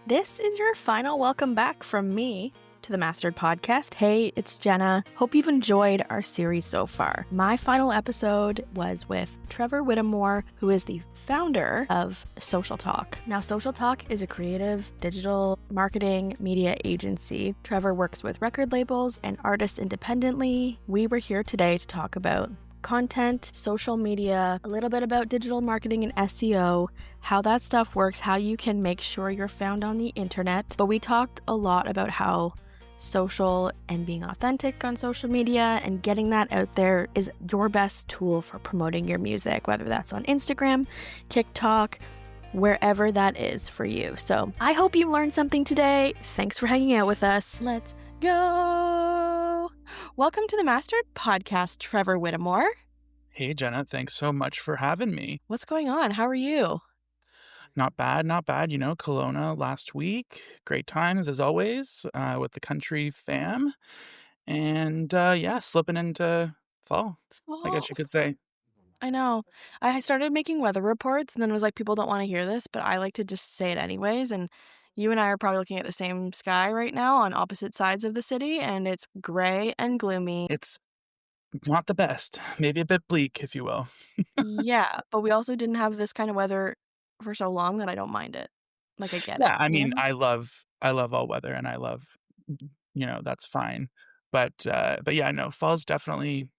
This is your final welcome back from me to the Mastered Podcast. Hey, it's Jenna. Hope you've enjoyed our series so far. My final episode was with Trevor Whittamore, who is the founder of Social Talk. Now, Social Talk is a creative digital marketing media agency. Trevor works with record labels and artists independently. We were here today to talk about content, social media, a little bit about digital marketing and SEO, how that stuff works, how you can make sure you're found on the internet. But we talked a lot about how social and being authentic on social media and getting that out there is your best tool for promoting your music, whether that's on Instagram, TikTok, wherever that is for you. So I hope you learned something today. Thanks for hanging out with us. Let's go. Welcome to the Mastered Podcast, Trevor Whittamore. Hey, Jenna. Thanks so much for having me. What's going on? How are you? Not bad, not bad. You know, Kelowna last week. Great times, as always, with the country fam. And, slipping into fall, I guess you could say. I know. I started making weather reports and then was like, people don't want to hear this, but I like to just say it anyways. And you and I are probably looking at the same sky right now on opposite sides of the city, and it's gray and gloomy. It's not the best. Maybe a bit bleak, if you will. Yeah, but we also didn't have this kind of weather for so long that I don't mind it. Like, I get it. Yeah, I mean, you know? I love all weather, and I love, that's fine. But yeah, no, fall's definitely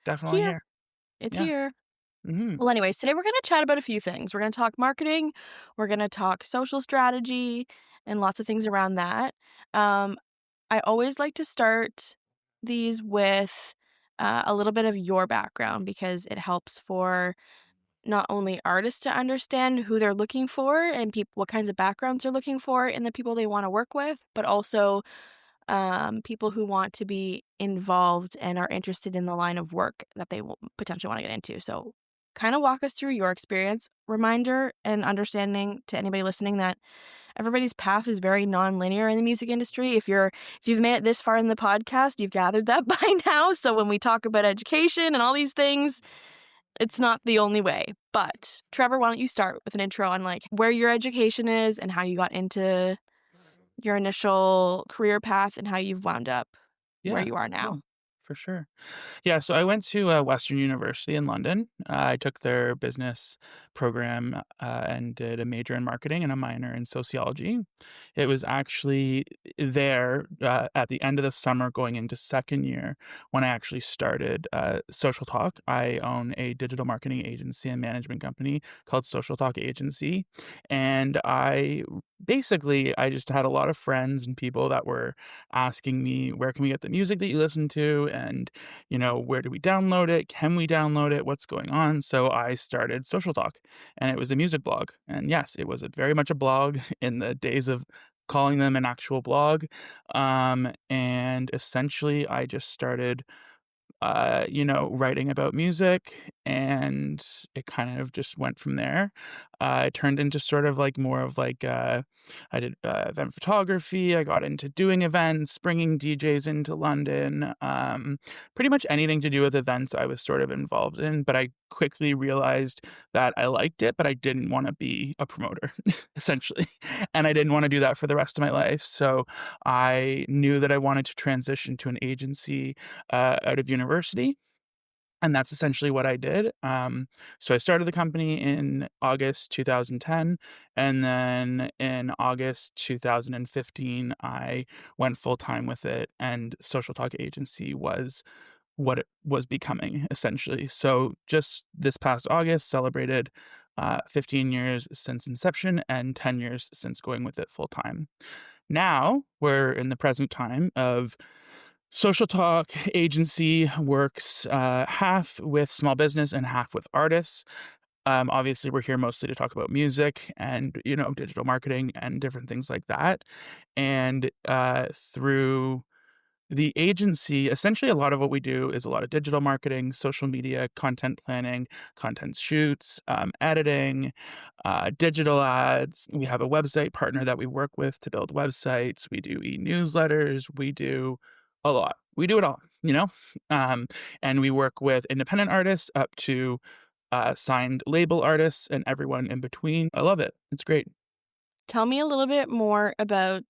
here. It's Yeah. here. Mm-hmm. Well, anyways, today we're going to chat about a few things. We're going to talk marketing, we're going to talk social strategy, and lots of things around that. I always like to start these with a little bit of your background because it helps for not only artists to understand who they're looking for and what kinds of backgrounds they're looking for in the people they want to work with, but also people who want to be involved and are interested in the line of work that they will potentially want to get into. So kind of walk us through your experience. Reminder and understanding to anybody listening that everybody's path is very non-linear in the music industry. If you've made it this far in the podcast, you've gathered that by now. So when we talk about education and all these things, it's not the only way. But Trevor, why don't you start with an intro on like where your education is and how you got into your initial career path and how you've wound up where you are now. Cool. For sure. Yeah, so I went to Western University in London. I took their business program and did a major in marketing and a minor in sociology. It was actually there at the end of the summer going into second year when I actually started Social Talk. I own a digital marketing agency and management company called Social Talk Agency. And I just had a lot of friends and people that were asking me, where can we get the music that you listen to? And, where do we download it? Can we download it? What's going on? So I started Social Talk, and it was a music blog. And yes, it was very much a blog in the days of calling them an actual blog. And essentially I just started writing about music, and it kind of just went from there. It turned into sort of like more of like, I did event photography. I got into doing events, bringing DJs into London, pretty much anything to do with events I was sort of involved in, but I quickly realized that I liked it, but I didn't want to be a promoter, essentially. And I didn't want to do that for the rest of my life. So I knew that I wanted to transition to an agency out of university. And that's essentially what I did. So I started the company in August 2010. And then in August 2015, I went full time with it. And Social Talk Agency was what it was becoming, essentially. So just this past August, celebrated 15 years since inception and 10 years since going with it full time. Now we're in the present time of Social Talk Agency works half with small business and half with artists. Obviously, we're here mostly to talk about music and, digital marketing and different things like that. And through the agency, essentially a lot of what we do is a lot of digital marketing, social media, content planning, content shoots, editing, digital ads. We have a website partner that we work with to build websites. We do e-newsletters. We do a lot. We do it all, and we work with independent artists up to signed label artists and everyone in between. I love it. It's great. Tell me a little bit more about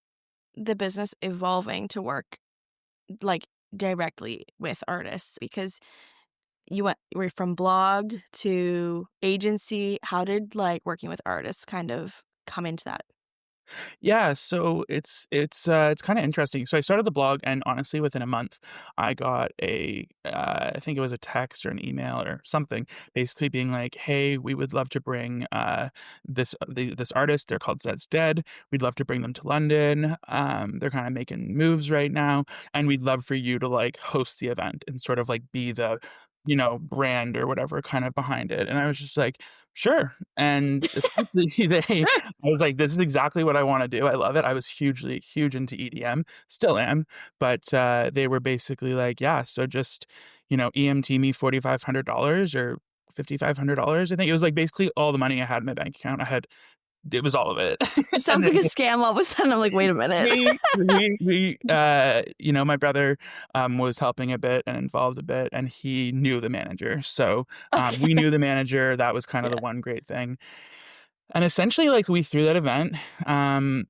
the business evolving to work, like, directly with artists because you were from blog to agency. How did, like, working with artists kind of come into that? Yeah, so it's kinda interesting. So I started the blog, and honestly, within a month, I got I think it was a text or an email or something, basically being like, "Hey, we would love to bring, this artist, they're called Zed's Dead. We'd love to bring them to London. They're kinda making moves right now, and we'd love for you to, like, host the event and sort of, like, be the, brand or whatever kind of behind it." And I was just like, "Sure." And essentially, Sure. I was like, "This is exactly what I wanna do, I love it." I was huge into EDM, still am, but, they were basically like, "Yeah, so just, EMT me $4,500 or $5,500." I think it was, like, basically all the money I had in my bank account. It was all of it. It And sounds like then a scam all of a sudden. I'm like, "Wait a minute." my brother, was helping a bit and involved a bit, and he knew the manager. So, we Okay. knew the manager, that was kind of Yeah. the one great thing. And essentially, like, we threw that event,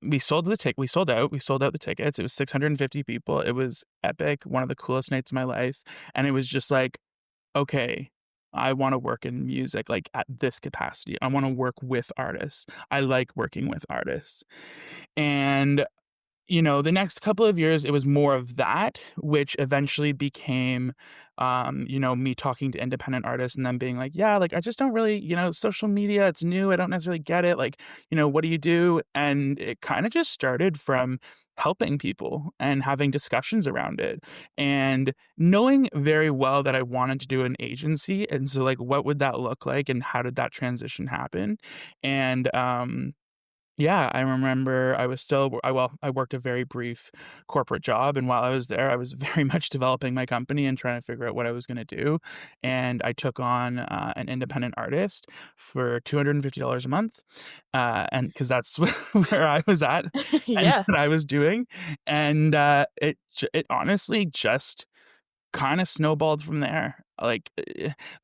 we sold out the tickets, it was 650 people, it was epic, one of the coolest nights of my life, and it was just like, "Okay, I wanna work in music, like, at this capacity, I wanna work with artists, I like working with artists." And the next couple of years, it was more of that, which eventually became, me talking to independent artists and them being like, "Yeah, like, I just don't really, social media, it's new, I don't necessarily get it, like, what do you do?" And it kinda just started from helping people and having discussions around it, and knowing very well that I wanted to do an agency, and so, like, what would that look like, and how did that transition happen? And, yeah, I remember I was still I worked a very brief corporate job, and while I was there, I was very much developing my company and trying to figure out what I was gonna do, and I took on, an independent artist for $250 a month, and because that's where I was at and Yeah. what I was doing, and, it honestly just kinda snowballed from there. Like,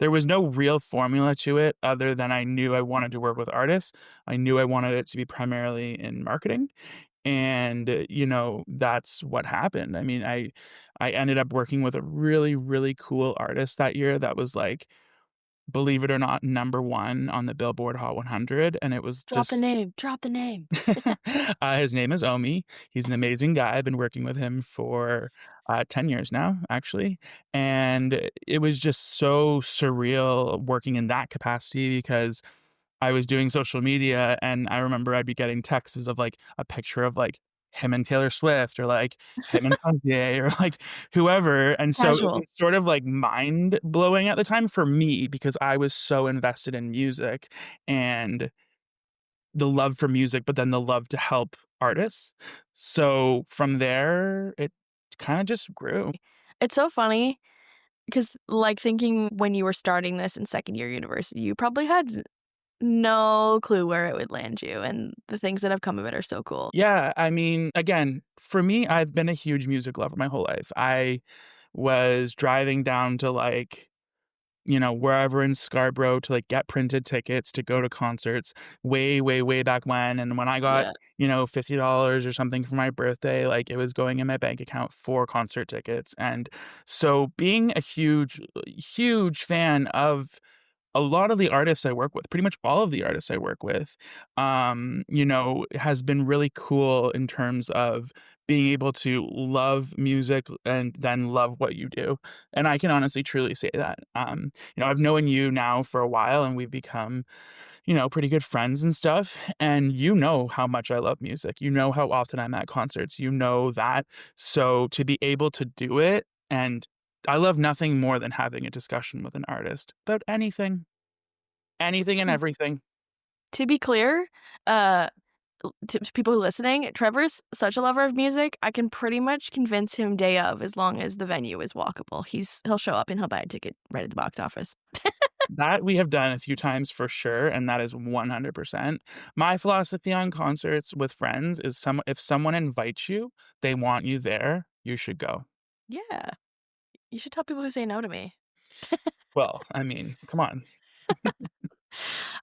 there was no real formula to it other than I knew I wanted to work with artists. I knew I wanted it to be primarily in marketing, and, that's what happened. I mean, I ended up working with a really, really cool artist that year that was, like, believe it or not, number 1 on the Billboard Hot 100, and it was Drop the just name, drop the name. his name is Omi. He's an amazing guy. I've been working with him for 10 years now, actually. And it was just so surreal working in that capacity because I was doing social media and I remember I'd be getting texts of like a picture of like him and Taylor Swift or like him and Kanye or like whoever. And so it was Casual. sort of like mind blowing at the time for me because I was so invested in music and the love for music, but then the love to help artists. So from there, it kinda just grew. It's so funny because, like, thinking when you were starting this in second year university, you probably had no clue where it would land you, and the things that have come of it are so cool. Yeah, I mean, again, for me, I've been a huge music lover my whole life. I was driving down to, like, wherever in Scarborough to, like, get printed tickets to go to concerts way, way, way back when, and when I got, Yeah. $50 or something for my birthday, like, it was going in my bank account for concert tickets, and so being a huge, huge fan of a lot of the artists I work with, pretty much all of the artists I work with, has been really cool in terms of being able to love music and then love what you do. And I can honestly truly say that. I've known you now for a while and we've become, pretty good friends and stuff. And you know how much I love music. You know how often I'm at concerts. You know that. So to be able to do it and I love nothing more than having a discussion with an artist about anything. Anything and To everything. to be clear, uh, to people who are listening, Trevor's such a lover of music, I can pretty much convince him day of as long as the venue is walkable. He'll show up and he'll buy a ticket right at the box office. That we have done a few times for sure, and that is 100%. My philosophy on concerts with friends is if someone invites you, they want you there, you should go. Yeah. You should tell people who say no to me. Well, I mean, come on.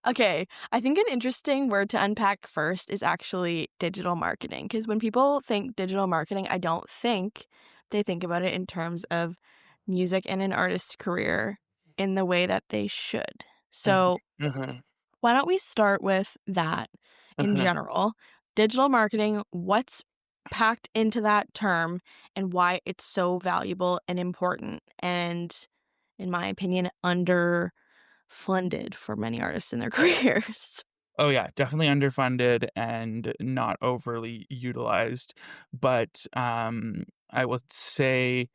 Okay, I think an interesting word to unpack first is actually digital marketing. Because when people think digital marketing, I don't think they think about it in terms of music and an artist's career in the way that they should. Mhm, So, mhm, why don't we start with that in mhm. general? Digital marketing, what's packed into that term and why it's so valuable and important and, in my opinion, underfunded for many artists in their careers. Oh, yeah, definitely underfunded and not overly utilized, but, I would say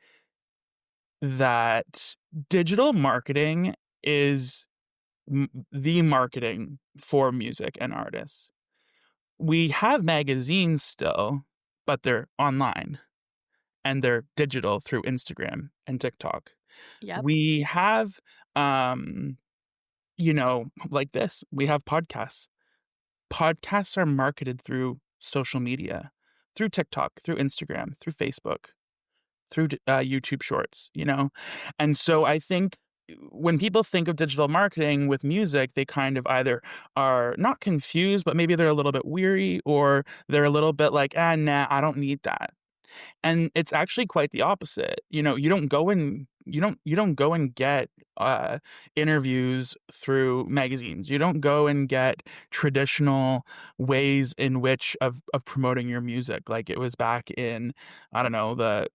that digital marketing is the marketing for music and artists. We have magazines still, but they're online and they're digital through Instagram and TikTok. Yep. We have, um, like this, we have podcasts. Podcasts are marketed through social media, through TikTok, through Instagram, through Facebook, through YouTube Shorts, you know? And so I think when people think of digital marketing with music, they kind of either are not confused, but maybe they're a little bit weary or they're a little bit like, ah, nah, I don't need that. And it's actually quite the opposite. You don't go and get interviews through magazines. You don't go and get traditional ways in which of promoting your music like it was back in, I don't know, the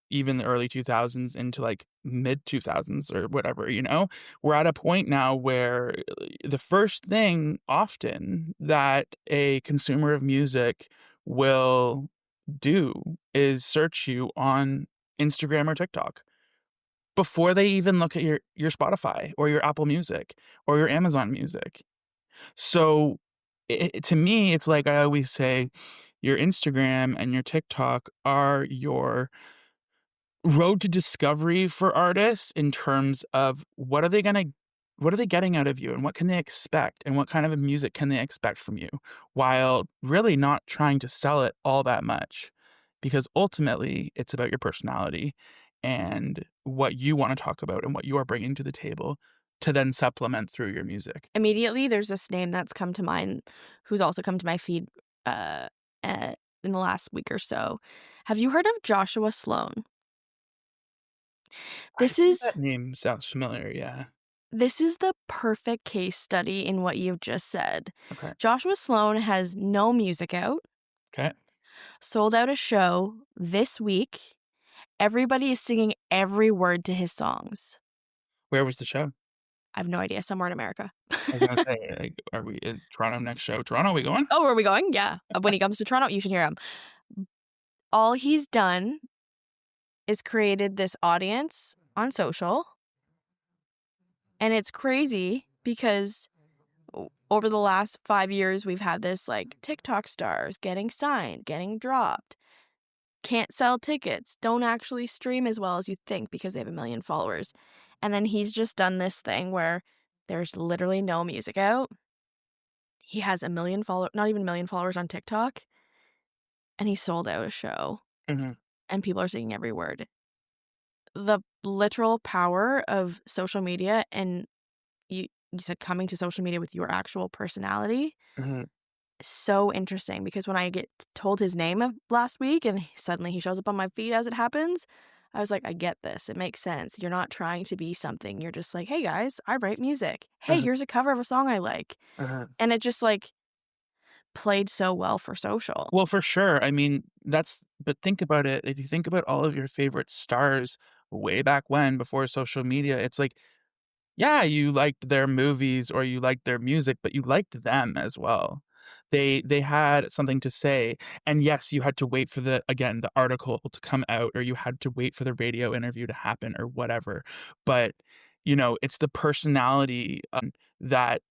early 2000s into like mid 2000s or whatever, you know? We're at a point now where the first thing often that a consumer of music will do is search you on Instagram or TikTok before they even look at your Spotify or your Apple Music or your Amazon Music. So to me, it's like I always say, your Instagram and your TikTok are your road to discovery for artists in terms of what are they getting out of you and what can they expect and what kind of a music can they expect from you while really not trying to sell it all that much because ultimately it's about your personality and what you want to talk about and what you are bringing to the table to then supplement through your music. Immediately, there's this name that's come to mind who's also come to my feed, uh, uh, in the last week or so. Have you heard of Joshua Sloan? I This think is that name sounds familiar, yeah. this is the perfect case study in what you've just said. Okay. Joshua Sloan has no music out, Okay. sold out a show this week. Everybody is singing every word to his songs. Where was the show? I have no idea, somewhere in America. I was gonna say, like, are we in Toronto next show? Toronto, we going? Oh, are we going? Yeah. When he comes to Toronto, you should hear him. All he's done is created this audience on social, and it's crazy because over the last 5 years, we've had this, like, TikTok stars getting signed, getting dropped, can't sell tickets, don't actually stream as well as you'd think because they have 1,000,000 followers, and then he's just done this thing where there's literally no music out. He has 1,000,000 not even 1,000,000 followers on TikTok, and he sold out a show, Mhm, and people are singing every word. The literal power of social media and you said coming to social media with your actual personality, mhm, so interesting because when I get told his name of last week and suddenly he shows up on my feed as it happens, I was like, "I get this, it makes sense. You're not trying to be something, you're just like, 'Hey guys, I write music. Hey, mhm, here's a cover of a song I like.'" mhm. And it just, like, played so well for social. Well, for sure, I mean, but think about it, if you think about all of your favorite stars way back when, before social media, it's like, yeah, you liked their movies or you liked their music, but you liked them as well. They had something to say, and yes, you had to wait for the article to come out, or you had to wait for the radio interview to happen or whatever, but, it's the personality, that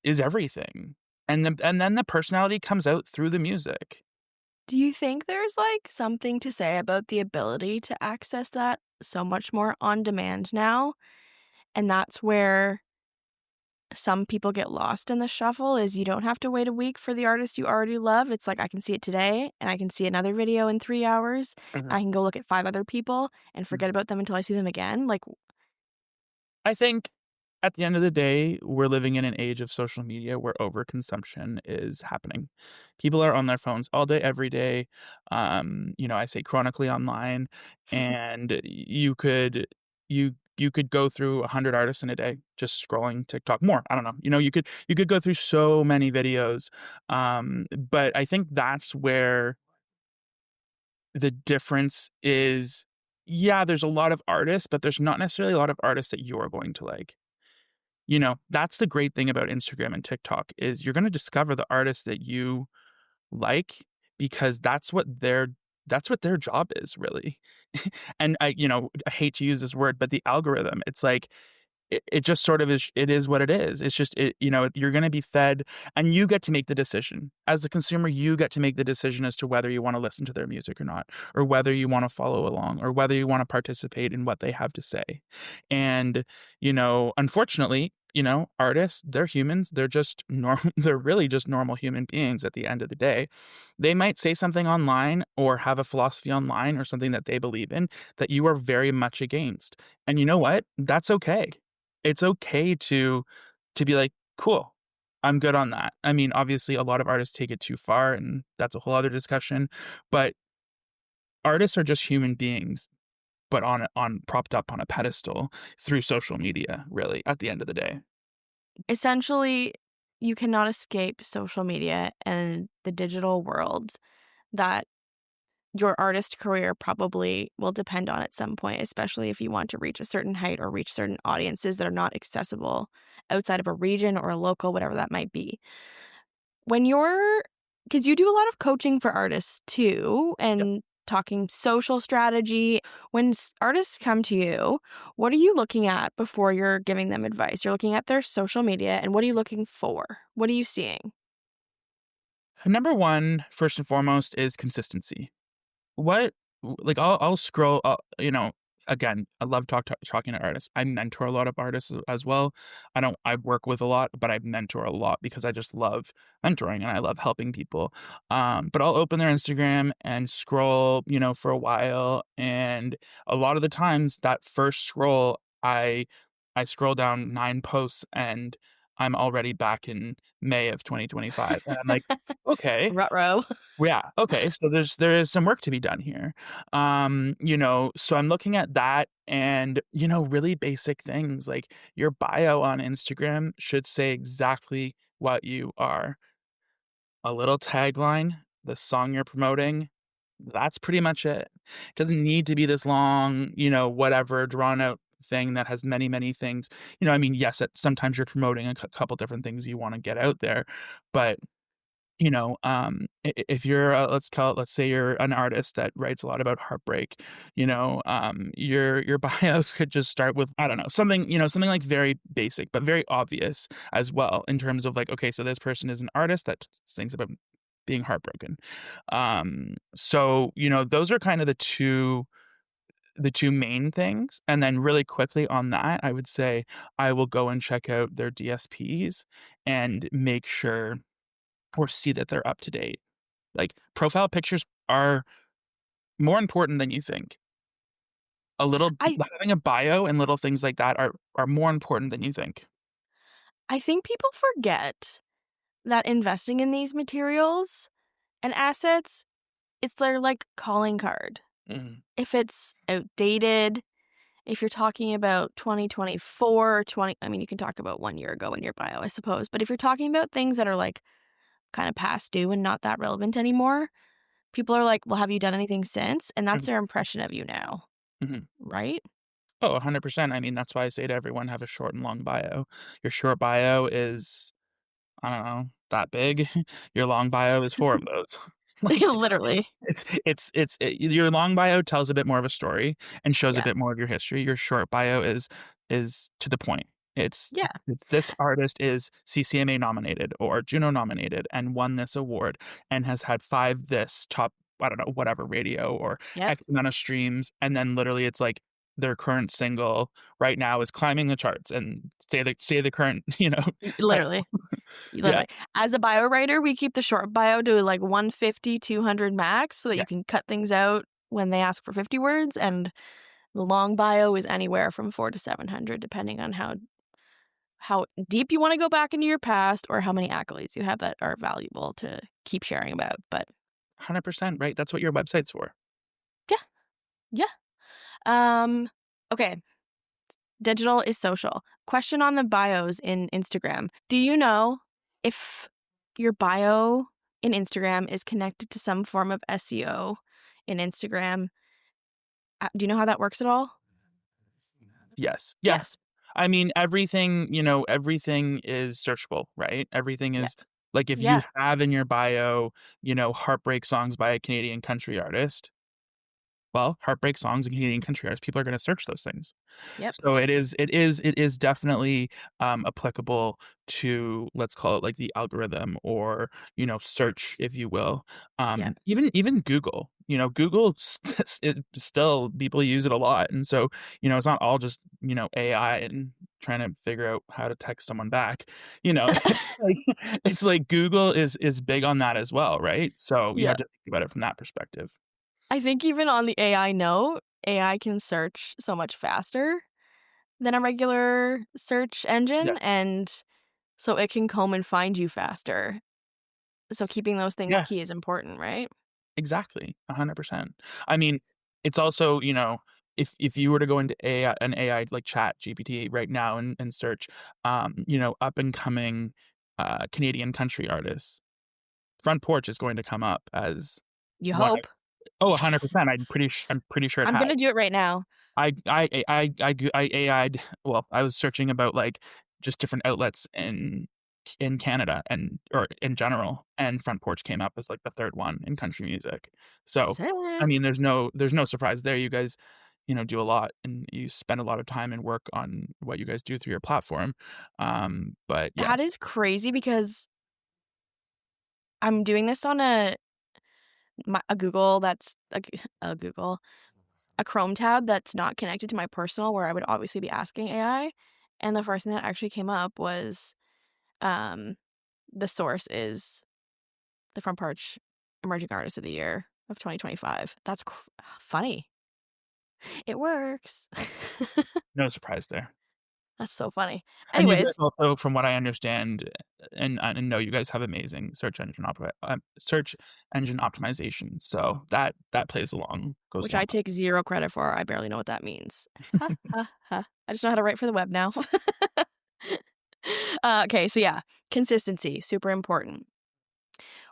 is everything, and then the personality comes out through the music. Do you think there's, like, something to say about the ability to access that so much more on demand now? And that's where some people get lost in the shuffle is you don't have to wait a week for the artist you already love. It's like I can see it today and I can see another video in 3 hours. Mhm, I can go look at 5 other people and mhm. forget about them until I see them again. Like, I think At the end of the day, we're living in an age of social media where overconsumption is happening. People are on their phones all day, every day. I say chronically online, and you could go through 100 artists in a day just scrolling TikTok. More, I don't know. You could go through so many videos, but I think that's where the difference is. Yeah, there's a lot of artists, but there's not necessarily a lot of artists that you're going to like. That's the great thing about Instagram and TikTok is you're gonna discover the artists that you like because that's what their job is really. And I hate to use this word, but the algorithm, it's like it just sort of is it is what it is. It's just you're gonna be fed and you get to make the decision. As a consumer, you get to make the decision as to whether you wanna listen to their music or not, or whether you wanna follow along, or whether you wanna participate in what they have to say. And, unfortunately, artists, they're humans. They're just they're really just normal human beings at the end of the day. They might say something online or have a philosophy online or something that they believe in that you are very much against. And you know what? That's okay. It's okay to be like, "Cool. I'm good on that." I mean, obviously, a lot of artists take it too far, and that's a whole other discussion, but artists are just human beings, but on propped up on a pedestal through social media, really, at the end of the day. Essentially, you cannot escape social media and the digital world that your artist career probably will depend on at some point, especially if you want to reach a certain height or reach certain audiences that are not accessible outside of a region or a local, whatever that might be. When you're, because you do a lot of coaching for artists too, Yep. and talking social strategy. When artists come to you, what are you looking at before you're giving them advice? You're looking at their social media, and what are you looking for? What are you seeing? Number 1, first and foremost, is consistency. What like, I'll scroll, again, I love talking to artists. I mentor a lot of artists as well. I work with a lot, but I mentor a lot because I just love mentoring and I love helping people. But I'll open their Instagram and scroll, for a while, and a lot of the times that first scroll, I scroll down 9 posts and I'm already back in May of 2025, and I'm like, "Okay." Ruh-roh. Yeah, okay, so there is some work to be done here. So I'm looking at that and, really basic things, like, your bio on Instagram should say exactly what you are. A little tagline, the song you're promoting, that's pretty much it. It doesn't need to be this long, whatever, drawn out thing that has many, many things. I mean, yes, sometimes you're promoting a couple different things you wanna get out there, but if you're, let's say you're an artist that writes a lot about heartbreak, your bio could just start with, I don't know, something like very basic, but very obvious as well in terms of like, okay, so this person is an artist that sings about being heartbroken. So, those are kind of the two main things. And then really quickly on that, I would say I will go and check out their DSPs and make sure or see that they're up to date. Like, profile pictures are more important than you think. I Having a bio and little things like that are more important than you think. I think people forget that investing in these materials and assets, it's their, like, calling card. Mhm, If it's outdated, if you're talking about 2024 or 20, I mean, you can talk about 1 year ago in your bio, I suppose, but if you're talking about things that are, like, kinda past due and not that relevant anymore, people are like, "Well, have you done anything since?" And that's mhm, their impression of you now, mhm. right? Oh, 100%. I mean, that's why I say to everyone, have a short and long bio. Your short bio is, I don't know, that big. Your long bio is 4 of those. Like, Literally. your long bio tells a bit more of a story and shows a Yeah. bit more of your history. Your short bio is to the point. It's Yeah. it's this artist is CCMA nominated or Juno nominated and won this award and has had 5 this top, I don't know, whatever radio or Yep. X amount of streams, and then literally it's like their current single right now is climbing the charts and say the current, title. Literally. Yeah, Literally. As a bio writer, we keep the short bio to like 150, 200 max so that yeah. you can cut things out when they ask for 50 words. And the long bio is anywhere from 4 to 700, depending on how how deep you wanna go back into your past or how many accolades you have that are valuable to keep sharing about, but 100%, right? That's what your website's for. yeah, yeah. Okay, digital is social. Question on the bios in Instagram. Do you know if your bio in Instagram is connected to some form of SEO in Instagram? Do you know how that works at all? Yes. Yeah. Yes. I mean, everything, everything is searchable, right? Everything Yeah. is like if you Yeah. have in your bio, heartbreak songs by a Canadian country artist, well, heartbreak songs and Canadian country artists, people are gonna search those things. Yep. So it is definitely, applicable to, let's call it, like, the algorithm or, search, if you will. Yep. Even Google, Google it still people use it a lot, and so, it's not all just, AI and trying to figure out how to text someone back, you know? Like, it's like Google is big on that as well, right? So you Yeah. have to think about it from that perspective. I think even on the AI note, AI can search so much faster than a regular search engine, Yes. and so it can comb and find you faster. So keeping those things Yeah. key is important, right? Exactly, 100%. I mean, it's also, if you were to go into an AI like Chat GPT right now and search, up and coming, Canadian country artists, Front Porch is going to come up as You one of. hope. Oh, 100%, I'm pretty sure it I'm has. gonna do it right now. I AI'd well, I was searching about, like, just different outlets in Canada and or in general, and Front Porch came up as, like, the 3rd one in country music. So, I Sick. mean, there's no surprise there. You guys, do a lot, and you spend a lot of time and work on what you guys do through your platform. But yeah. That is crazy because I'm doing this on a Google that's a Google a Chrome tab that's not connected to my personal where I would obviously be asking AI, and the first thing that actually came up was, um, the source is the Front Porch Emerging Artist of the Year of 2025. That's funny. It works. No surprise there. That's so funny. And you guys Anyways, also, from what I understand, and know, you guys have amazing search engine optimization, so that plays along goes which along. I take 0 credit for, I barely know what that means. Ha, ha, ha. I just know how to write for the web now. Okay, so yeah, consistency, super important.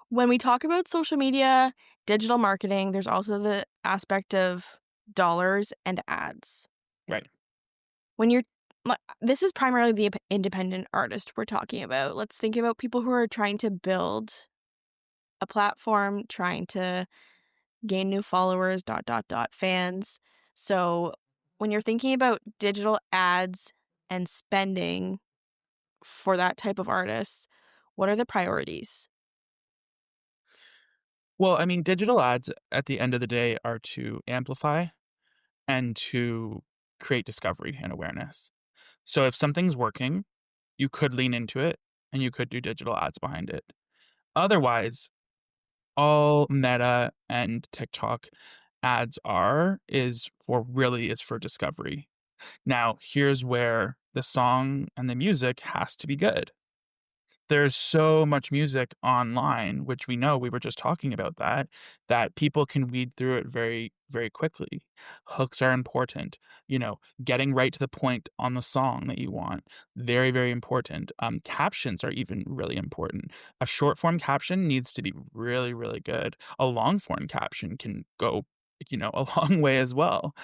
When we talk about social media, digital marketing, there's also the aspect of dollars and ads. Right. When you're this is primarily the independent artist we're talking about. Let's think about people who are trying to build a platform, trying to gain new followers, fans. So, when you're thinking about digital ads and spending for that type of artist, what are the priorities? Well, I mean, digital ads at the end of the day are to amplify and to create discovery and awareness. So if something's working, you could lean into it and you could do digital ads behind it. Otherwise, all Meta and TikTok ads is for discovery. Now, here's where the song and the music has to be good. There's so much music online, which we know, we were just talking about that people can weed through it very, very quickly. Hooks are important, getting right to the point on the song that you want, very, very important. Captions are even really important. A short form caption needs to be really, really good. A long form caption can go, a long way as well.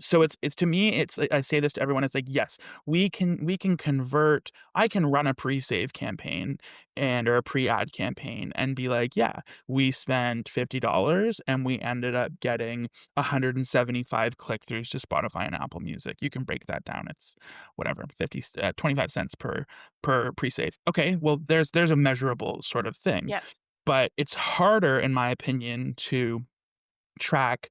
So it's to me, it's like I say this to everyone, it's like, yes, we can convert. I can run a pre-save campaign or a pre-ad campaign and be like, yeah, we spent $50 and we ended up getting 175 click-throughs to Spotify and Apple Music. You can break that down. It's whatever, 25 cents per pre-save. Okay, well, there's a measurable sort of thing, Yep. but it's harder, in my opinion, to track,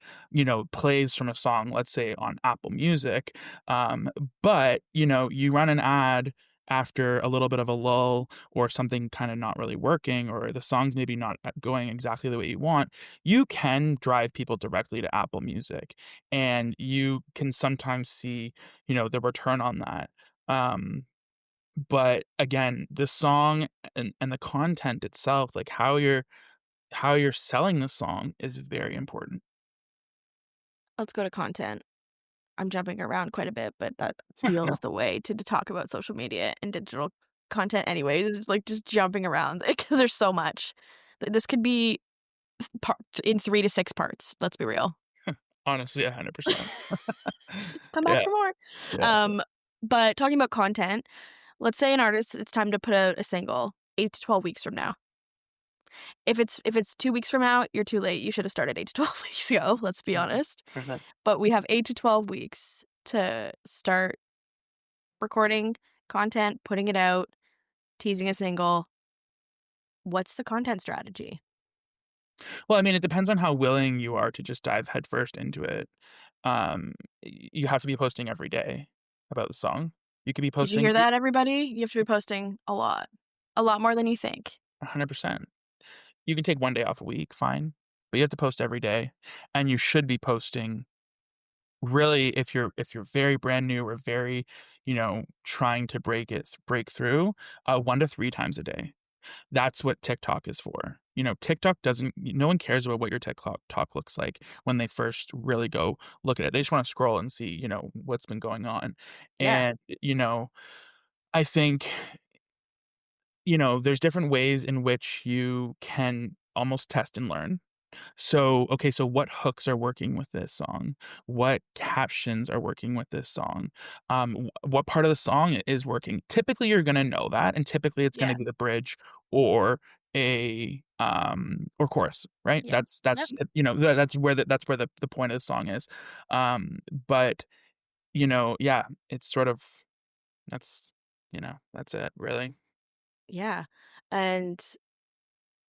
plays from a song, let's say on Apple Music. Um, but, you run an ad after a little bit of a lull or something kind of not really working or the song's maybe not going exactly the way you want, you can drive people directly to Apple Music and you can sometimes see, the return on that. But again, the song and the content itself, like how you're selling the song is very important. Let's go to content. I'm jumping around quite a bit, but that No, feels the way to talk about social media and digital content anyways. It's like just jumping around because there's so much. This could be par in 3 to 6 parts, let's be real. honestly, 100%. Come back Yeah, for more. yeah. Um, but talking about content, let's say an artist, it's time to put out a single 8 to 12 weeks from now. If it's 2 weeks from now, you're too late. You should have started 8 to 12 weeks ago, let's be Mhm. honest. Perfect. But we have 8 to 12 weeks to start recording content, putting it out, teasing a single. What's the content strategy? Well, I mean, it depends on how willing you are to just dive headfirst into it. You have to be posting every day about the song. You could be Did you posting hear that, everybody? You have to be posting a lot. A lot more than you think. 100%. You can take one day off a week, fine, but you have to post every day, and you should be posting really if you're very brand new or very, trying to break through, 1 to 3 times a day. That's what TikTok is for. TikTok doesn't no one cares about what your TikTok talk looks like when they first really go look at it. They just wanna scroll and see, what's been going on. Yeah, And, I think, there's different ways in which you can almost test and learn. So, okay, so what hooks are working with this song? What captions are working with this song? What part of the song is working? Typically, you're gonna know that, and typically, it's gonna yeah, be the bridge or or chorus, right? yeah. That's Yep. that's where the point of the song is. But yeah, it's sort of that's that's it, really. Yeah, and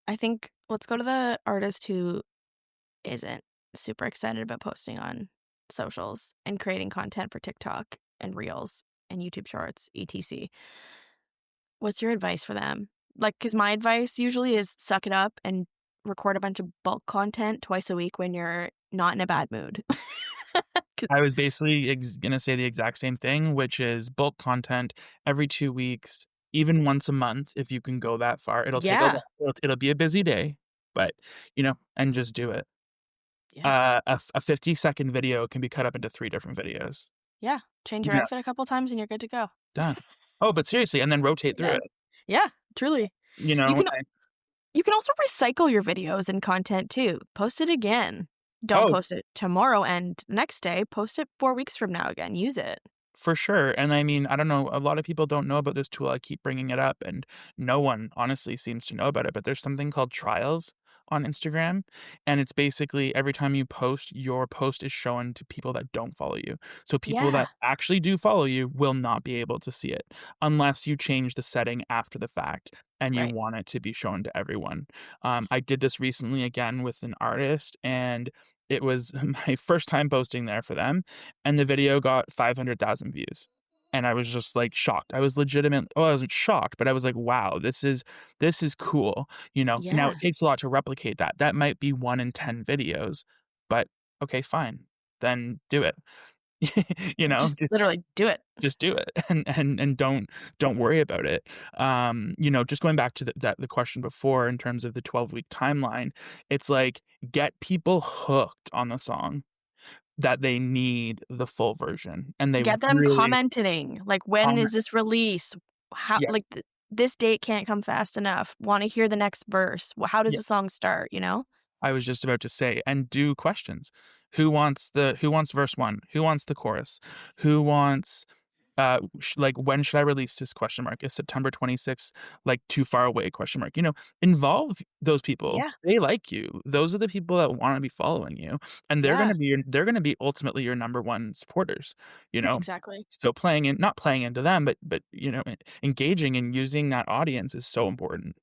I think let's go to the artist who isn't super excited about posting on socials and creating content for TikTok and Reels and YouTube Shorts, etc. What's your advice for them? Like, because my advice usually is suck it up and record a bunch of bulk content twice a week when you're not in a bad mood. 'Cause I was basically gonna say the exact same thing, which is bulk content every 2 weeks, even once a month if you can go that far. It'll take a yeah, while. It'll be a busy day, but, and just do it. yeah, A 50-second video can be cut up into 3 different videos. yeah. Change your You know, outfit a couple times and you're good to go. done. Oh, but seriously, and then rotate through Yeah, it. yeah, truly. You You know? can you can also recycle your videos and content too. Post it again. Don't Oh, post it tomorrow and next day. Post it 4 weeks from now again. Use it. for sure, and I mean, I don't know, a lot of people don't know about this tool, I keep bringing it up, and no one honestly seems to know about it, but there's something called Trials on Instagram, and it's basically every time you post, your post is shown to people that don't follow you. So people Yeah, that actually do follow you will not be able to see it, unless you change the setting after the fact and you right. want it to be shown to everyone. I did this recently again with an artist, and it was my first time posting there for them, and the video got 500,000 views. And I was just, like, shocked. I was I wasn't shocked, but I was like, "Wow, this is cool," you know? Now Yeah. it takes a lot to replicate that. That might be 1 in 10 videos, but okay, fine, then do it. You know? Just literally do it. Just do it and don't worry about it. Just going back to the question before in terms of the 12-week timeline, it's like, get people hooked on the song that they need the full version, and they Get them really commenting. Like, when comment. is this release? How Yeah, like this date can't come fast enough. Want to hear the next verse. How does yeah. the song start, you know? I was just about to say, and do questions. Who wants verse 1? Who wants the chorus? Who wants like, when should I release this question mark? Is September 26th, like, too far away, question mark? Involve those people. Yeah. They like you. Those are the people that wanna be following you, and Yeah. they're gonna be ultimately your number 1 supporters, you know? Exactly. So not playing into them, but, engaging and using that audience is so important.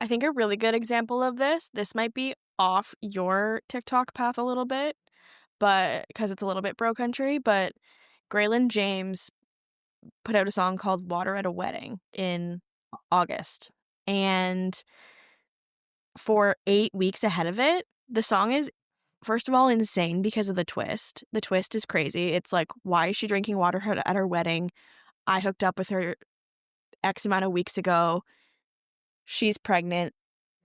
I think a really good example of this might be off your TikTok path a little bit, but because it's a little bit bro country, but Graylin James put out a song called Water at a Wedding in August. And for 8 weeks ahead of it, the song is, first of all, insane because of the twist. The twist is crazy. It's like, why is she drinking water at her wedding? I hooked up with her X amount of weeks ago. She's pregnant.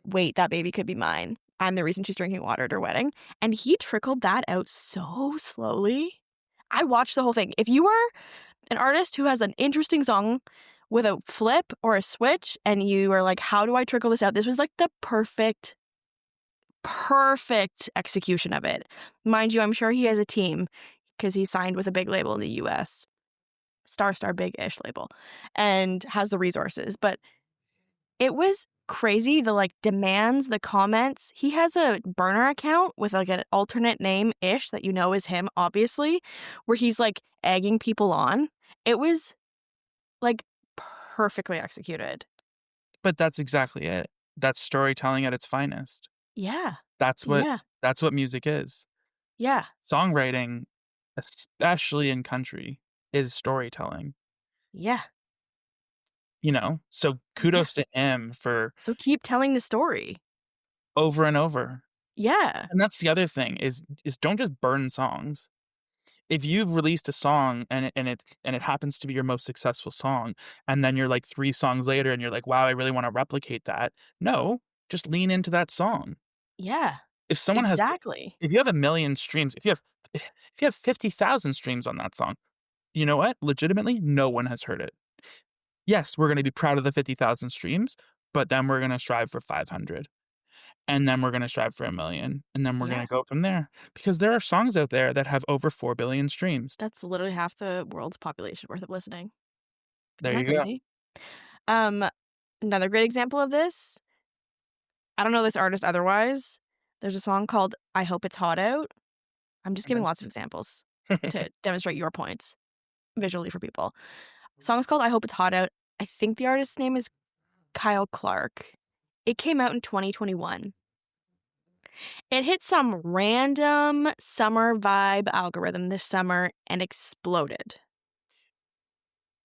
Wait, that baby could be mine. I'm the reason she's drinking water at her wedding. And he trickled that out so slowly. I watched the whole thing. If you are an artist who has an interesting song with a flip or a switch and you are like, how do I trickle this out? This was like the perfect execution of it. Mind you, I'm sure he has a team because he signed with a big label in the US, Star big-ish label, and has the resources. But it was crazy, the, like, demands, the comments. He has a burner account with, like, an alternate name-ish that you know is him, obviously, where he's, like, egging people on. It was, like, perfectly executed. But that's exactly it. That's storytelling at its finest. Yeah. That's what Yeah. that's what music is. Yeah. Songwriting, especially in country, is storytelling, Yeah. you know? So Yeah. kudos to him for So keep telling the story. over and over. Yeah. And that's the other thing is don't just burn songs. If you've released a song and it happens to be your most successful song, and then you're like 3 songs later and you're like, "Wow, I really wanna replicate that." No, just lean into that song. Yeah. If someone has Exactly. if you have 1,000,000 streams, if you have 50,000 streams on that song, you know what? Legitimately, no one has heard it. Yes, we're gonna be proud of the 50,000 streams, but then we're gonna strive for 500, and then we're gonna strive for 1,000,000, and then we're Yeah. gonna go from there, because there are songs out there that have over 4,000,000,000 streams. That's literally half the world's population worth of listening. There Isn't that you go. crazy? Um, Another great example of this, I don't know this artist otherwise. There's a song called "I Hope It's Hot Out." I'm just giving lots of examples to demonstrate your points visually for people. Song's called "I Hope It's Hot Out." I think the artist's name is Kyle Clark. It came out in 2021. It hit some random summer vibe algorithm this summer and exploded.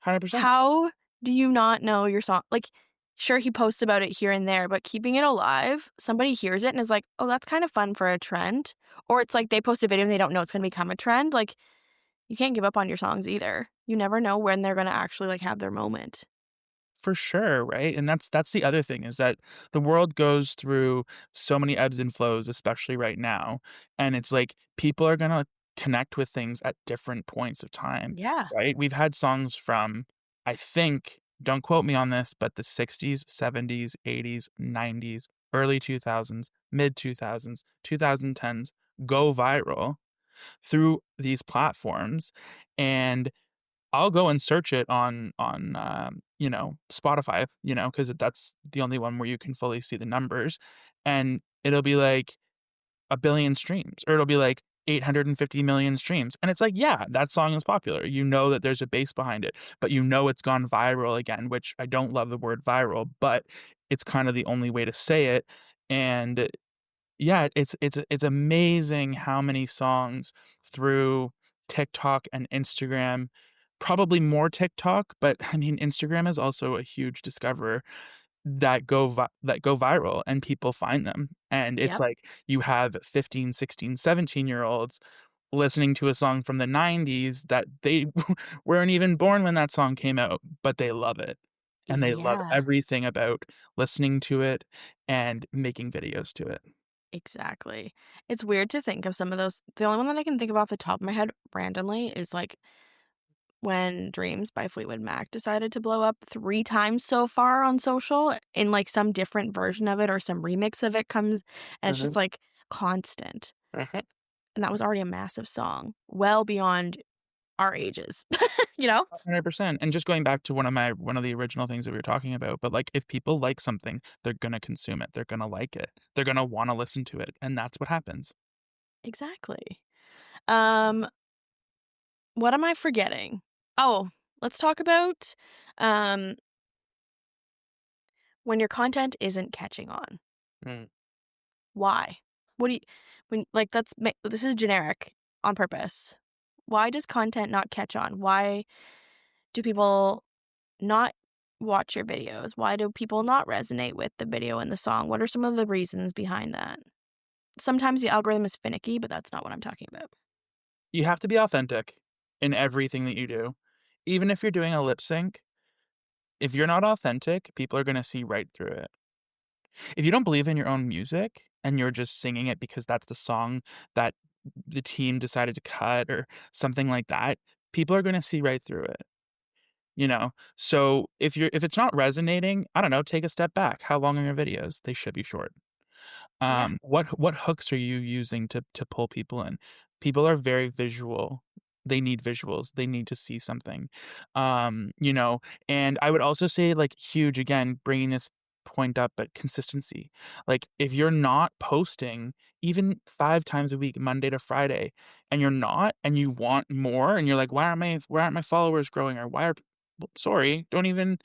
100%. How do you not know your song? Like, sure, he posts about it here and there, but keeping it alive, somebody hears it and is like, oh, that's kind of fun for a trend. Or it's like they post a video and they don't know it's going to become a trend. Like, you can't give up on your songs either. You never know when they're going to actually like have their moment. For sure, right? And that's the other thing is that the world goes through so many ebbs and flows, especially right now, and it's like people are gonna connect with things at different points of time, Yeah. right? We've had songs from, I think, don't quote me on this, but the '60s, '70s, '80s, '90s, early 2000s, mid 2000s, 2010s go viral through these platforms, and I'll go and search it on Spotify, because that's the only one where you can fully see the numbers, and it'll be like 1,000,000,000 streams, or it'll be like 850,000,000 streams, and it's like, yeah, that song is popular. You know that there's a base behind it, but you know it's gone viral again, which I don't love the word viral, but it's kind of the only way to say it, and yeah, it's amazing how many songs through TikTok and Instagram, probably more TikTok, but I mean, Instagram is also a huge discoverer that go viral and people find them. And it's Yep. like you have 15, 16, 17-year-olds listening to a song from the '90s that they weren't even born when that song came out, but they love it. And they love Yeah. everything about listening to it and making videos to it. Exactly. It's weird to think of some of those. The only one that I can think of off the top of my head randomly is like when Dreams by Fleetwood Mac decided to blow up 3 times so far on social in, like, some different version of it or some remix of it comes and it's just, Mhm, like, constant, mhm. and that was already a massive song, well beyond our ages, you know? 100%, and just going back to one of the original things that we were talking about, but, like, if people like something, they're gonna consume it, they're gonna like it, they're gonna wanna listen to it, and that's what happens. Exactly. Um, what am I forgetting? Oh, let's talk about, um, when your content isn't catching on. Mm. Why? What do you when like, this is generic on purpose. Why does content not catch on? Why do people not watch your videos? Why do people not resonate with the video and the song? What are some of the reasons behind that? Sometimes the algorithm is finicky, but that's not what I'm talking about. You have to be authentic in everything that you do. Even if you're doing a lip sync, if you're not authentic, people are gonna see right through it. If you don't believe in your own music and you're just singing it because that's the song that the team decided to cut or something like that, people are gonna see right through it, you know? So if it's not resonating, I don't know, take a step back. How long are your videos? They should be short. Yeah. What hooks are you using to pull people in? People are very visual. They need visuals. They need to see something. You know, and I would also say like huge again, bringing this point up, but consistency. Like if you're not posting even 5 times a week, Monday to Friday, and you're not, and you want more, and you're like, why aren't my followers growing, or why are well, sorry, don't even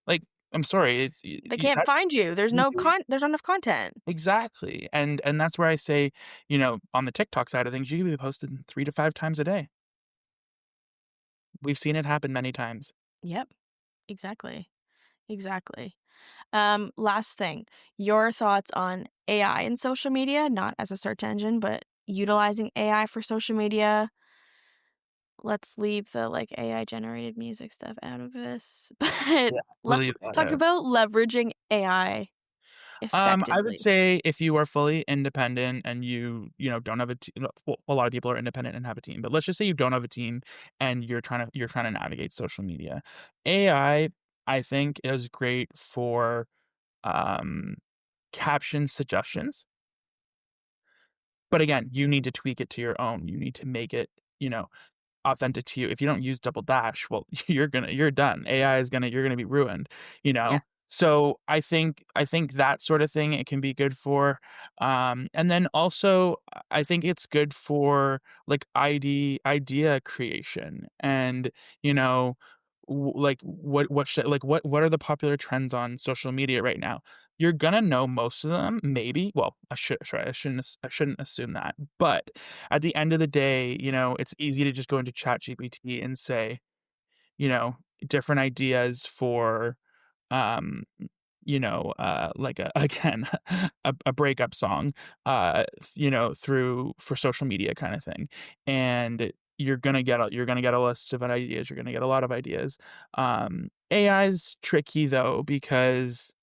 like. I'm sorry. It's They can't find you. There's not enough content. exactly, and that's where I say, you know, on the TikTok side of things, you could be posting 3 to 5 times a day. We've seen it happen many times. Yep. Exactly. Exactly. Last thing, your thoughts on AI in social media, not as a search engine, but utilizing AI for social media. Let's leave the like AI generated music stuff out of this, but Yeah. We'll let's leave that talk out. about leveraging AI I would effectively. say if you are fully independent and you know, don't have a team. Well, a lot of people are independent and have a team, but let's just say you don't have a team and you're trying to navigate social media. I think is great for, um, caption suggestions. But again, you need to tweak it to your own. You need to make it, you know, authentic to you. If you don't use double dash, well, you're done. AI is gonna you're gonna be ruined, you Yeah. know? So I think that sort of thing it can be good for. And then also I think it's good for like idea creation and you know like what are the popular trends on social media right now? You're gonna know most of them, maybe. Well, I shouldn't assume that. But at the end of the day, you know, it's easy to just go into ChatGPT and say, you know, different ideas for, um, like a again, a breakup song, you know, through for social media kind of thing. And you're gonna get a list of ideas. You're gonna get a lot of ideas. AI is tricky though because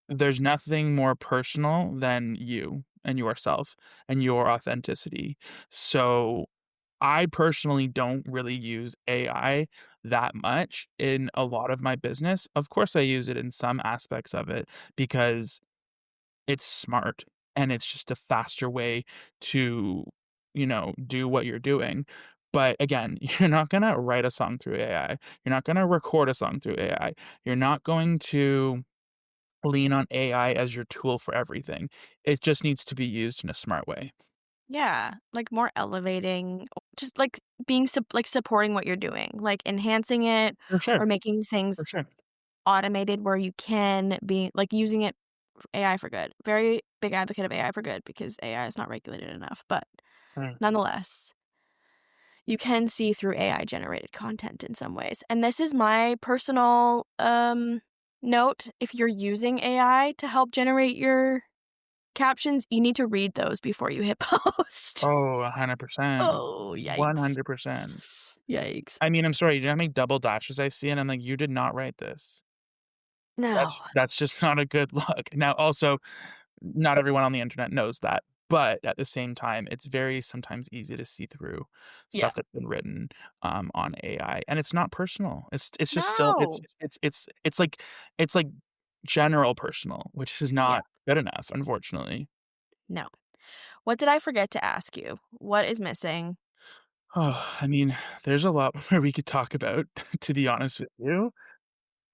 there's nothing more personal than you and yourself and your authenticity. So, I personally don't really use AI that much in a lot of my business. Of course, I use it in some aspects of it because it's smart and it's just a faster way to, you know, do what you're doing. But again, you're not gonna write a song through AI. You're not gonna record a song through AI. You're not going to lean on AI as your tool for everything. It just needs to be used in a smart way. Yeah, like more elevating, just like being like supporting what you're doing, like enhancing it For sure, or making things for sure. automated where you can be like using it AI for good. Very big advocate of AI for good because AI is not regulated enough, but Mm. nonetheless, you can see through AI generated content in some ways. And this is my personal note. If you're using AI to help generate your captions, you need to read those before you hit post. Oh, 100%. Oh, yikes. 100%. Yikes. I mean, I'm sorry, you know how many double dashes I see, and I'm like, "You did not write this." No. That's just not a good look. Now, also, not everyone on the internet knows that, but at the same time, it's very sometimes easy to see through Yeah. stuff that's been written, on AI, and it's not personal. It's just still No. it's like general personal, which is Yeah. not good enough, unfortunately. No. What did I forget to ask you? What is missing? Oh, I mean, there's a lot more we could talk about, to be honest with you.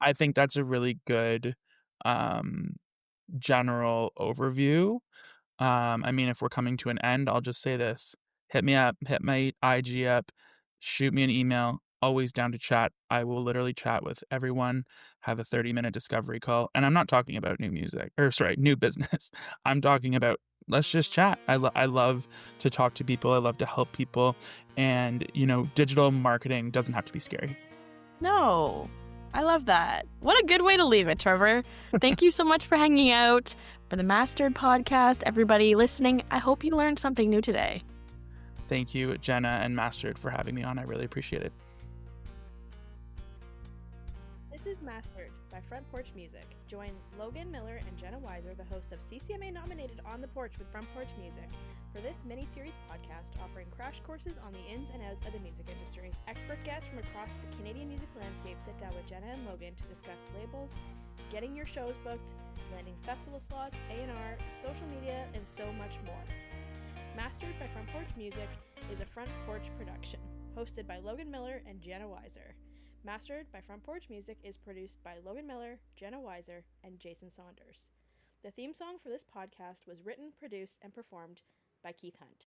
I think that's a really good, um, general overview. I mean, if we're coming to an end, I'll just say this. Hit me up, hit my IG up, shoot me an email. Always down to chat. I will literally chat with everyone, have a 30-minute discovery call. And I'm not talking about new music or sorry, new business. I'm talking about let's just chat. I love to talk to people. I love to help people. And, you know, digital marketing doesn't have to be scary. No. I love that. What a good way to leave it, Trevor. Thank you so much for hanging out for the Mastered podcast. Everybody listening, I hope you learned something new today. Thank you, Jenna and Mastered, for having me on. I really appreciate it. This is Mastered by Front Porch Music. Join Logan Miller and Jenna Weishar, the hosts of CCMA-nominated On the Porch with Front Porch Music, for this mini-series podcast offering crash courses on the ins and outs of the music industry. Expert guests from across the Canadian music landscape sit down with Jenna and Logan to discuss labels, getting your shows booked, landing festival slots, A&R, social media, and so much more. Mastered by Front Porch Music is a Front Porch production, hosted by Logan Miller and Jenna Weishar. Mastered by Front Porch Music is produced by Logan Miller, Jenna Weishar, and Jason Saunders. The theme song for this podcast was written, produced, and performed by Keith Hunt.